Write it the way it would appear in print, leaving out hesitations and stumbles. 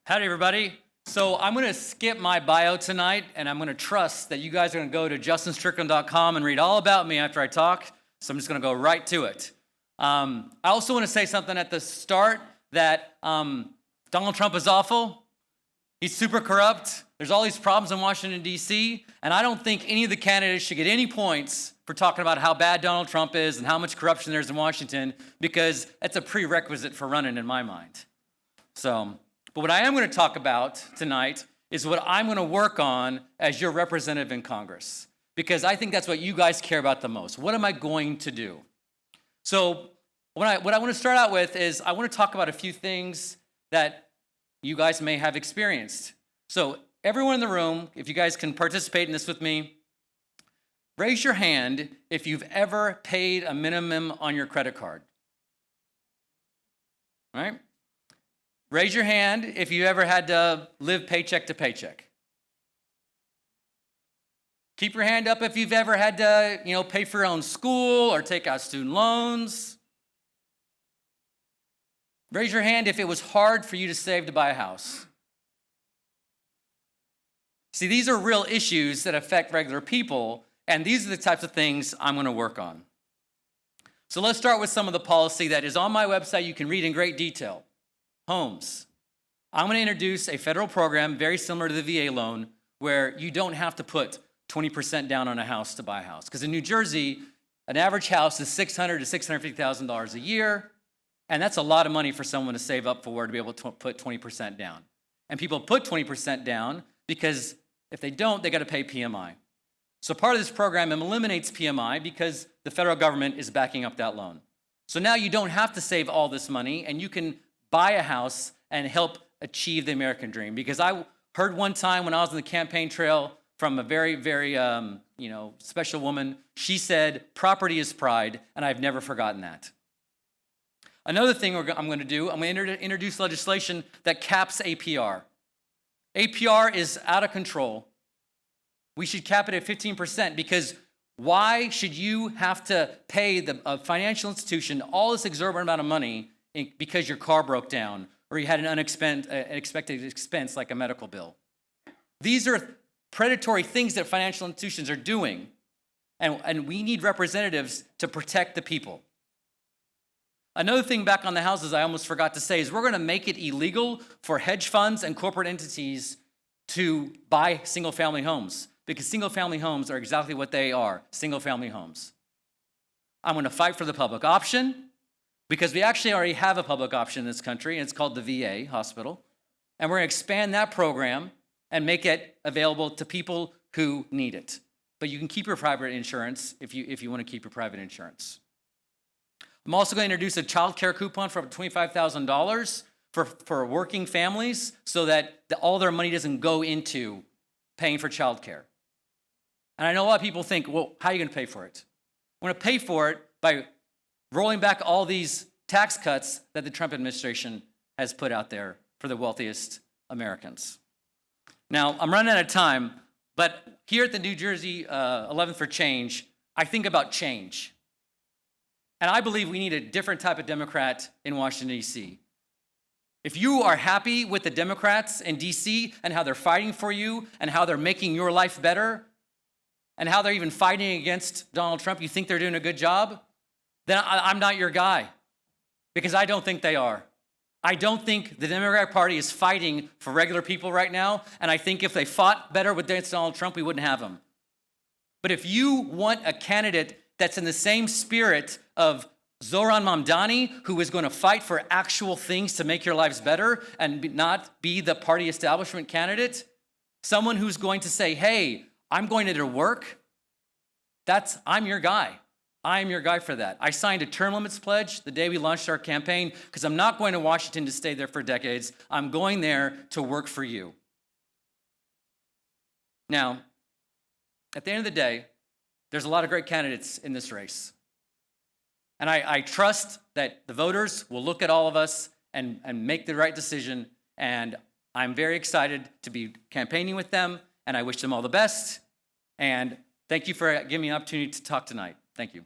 Howdy, everybody. So I'm going to skip my bio tonight, and I'm going to trust that you guys are going to go to justinstrickland.com and read all about me after I talk. So I'm just going to go right to it. I also want to say something at the start that Donald Trump is awful. He's super corrupt. There's all these problems in Washington, D.C., and I don't think any of the candidates should get any points for talking about how bad Donald Trump is and how much corruption there is in Washington, because that's a prerequisite for running in my mind. But what I am going to talk about tonight is what I'm going to work on as your representative in Congress, because I think that's what you guys care about the most. What am I going to do? So what I want to start out with is I want to talk about a few things that you guys may have experienced. So everyone in the room, if you guys can participate in this with me, raise your hand if you've ever paid a minimum on your credit card. All right? Raise your hand if you ever had to live paycheck to paycheck. Keep your hand up if you've ever had to, pay for your own school or take out student loans. Raise your hand if it was hard for you to save to buy a house. See, these are real issues that affect regular people, and these are the types of things I'm going to work on. So let's start with some of the policy that is on my website. You can read in great detail. Homes. I'm going to introduce a federal program very similar to the VA loan where you don't have to put 20% down on a house to buy a house. Because in New Jersey, an average house is $600,000 to $650,000 a year, and that's a lot of money for someone to save up for to be able to put 20% down. And people put 20% down because if they don't, they got to pay PMI. So part of this program eliminates PMI because the federal government is backing up that loan. So now you don't have to save all this money, and you can buy a house and help achieve the American dream. Because I heard one time when I was on the campaign trail from a very, very, special woman. She said, "Property is pride," and I've never forgotten that. Another thing I'm going to do, I'm going to introduce legislation that caps APR. APR is out of control. We should cap it at 15% because why should you have to pay a financial institution all this exorbitant amount of money because your car broke down or you had an unexpected expense like a medical bill? These are predatory things that financial institutions are doing, and we need representatives to protect the people. Another thing back on the houses I almost forgot to say is we're going to make it illegal for hedge funds and corporate entities to buy single-family homes, because single-family homes are exactly what they are, single-family homes. I'm going to fight for the public option, because we actually already have a public option in this country, and it's called the VA hospital. And we're going to expand that program and make it available to people who need it. But you can keep your private insurance if you want to keep your private insurance. I'm also going to introduce a child care coupon for up to $25,000 for working families so that all their money doesn't go into paying for child care. And I know a lot of people think, well, how are you going to pay for it? I'm going to pay for it by rolling back all these tax cuts that the Trump administration has put out there for the wealthiest Americans. Now, I'm running out of time, but here at the New Jersey 11th for Change, I think about change. And I believe we need a different type of Democrat in Washington, D.C. If you are happy with the Democrats in D.C. and how they're fighting for you and how they're making your life better and how they're even fighting against Donald Trump, you think they're doing a good job, then I'm not your guy, because I don't think they are. I don't think the Democratic Party is fighting for regular people right now, and I think if they fought better against Donald Trump, we wouldn't have him. But if you want a candidate that's in the same spirit of Zohran Mamdani, who is going to fight for actual things to make your lives better and not be the party establishment candidate, someone who's going to say, hey, I'm going to their work, I'm your guy. I am your guy for that. I signed a term limits pledge the day we launched our campaign because I'm not going to Washington to stay there for decades. I'm going there to work for you. Now, at the end of the day, there's a lot of great candidates in this race. And I trust that the voters will look at all of us and make the right decision. And I'm very excited to be campaigning with them, and I wish them all the best. And thank you for giving me an opportunity to talk tonight. Thank you.